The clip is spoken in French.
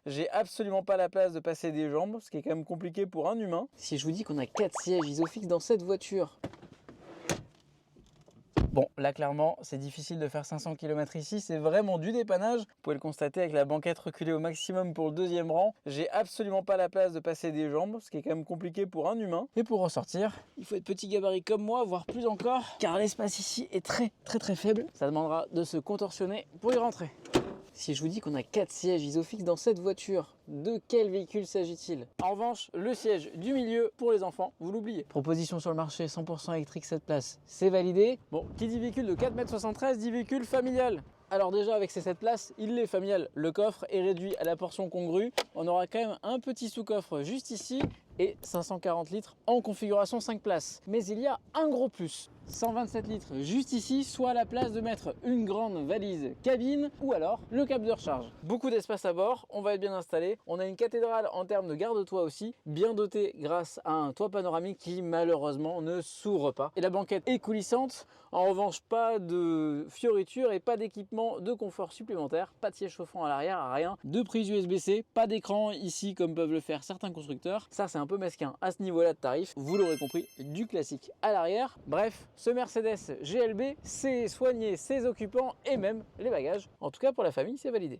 J'ai absolument pas la place de passer des jambes, ce qui est quand même compliqué pour un humain. Si je vous dis qu'on a 4 sièges Isofix dans cette voiture. Bon, là clairement, c'est difficile de faire 500 km ici, c'est vraiment du dépannage. Vous pouvez le constater avec la banquette reculée au maximum pour le deuxième rang. J'ai absolument pas la place de passer des jambes, ce qui est quand même compliqué pour un humain. Et pour ressortir, il faut être petit gabarit comme moi, voire plus encore, car l'espace ici est très faible. Ça demandera de se contorsionner pour y rentrer. Si je vous dis qu'on a 4 sièges Isofix dans cette voiture, de quel véhicule s'agit-il? En revanche, le siège du milieu pour les enfants, vous l'oubliez. Proposition sur le marché 100% électrique 7 places, c'est validé. Bon, qui dit véhicule de 4,73 m dit véhicule familial. Alors déjà avec ces 7 places, il est familial. Le coffre est réduit à la portion congrue. On aura quand même un petit sous-coffre juste ici et 540 litres en configuration 5 places. Mais il y a un gros plus. 127 litres juste ici, soit la place de mettre une grande valise cabine ou alors le câble de recharge. Beaucoup d'espace à bord, on va être bien installé. On a une cathédrale en termes de garde-toit aussi, bien dotée grâce à un toit panoramique qui malheureusement ne s'ouvre pas. Et la banquette est coulissante, en revanche pas de fioritures et pas d'équipement de confort supplémentaire, pas de siège chauffant à l'arrière, rien, de prise USB-C, pas d'écran ici comme peuvent le faire certains constructeurs. Ça c'est un peu mesquin à ce niveau-là de tarif, vous l'aurez compris, du classique à l'arrière. Bref, ce Mercedes GLB sait soigner ses occupants et même les bagages. En tout cas pour la famille, c'est validé.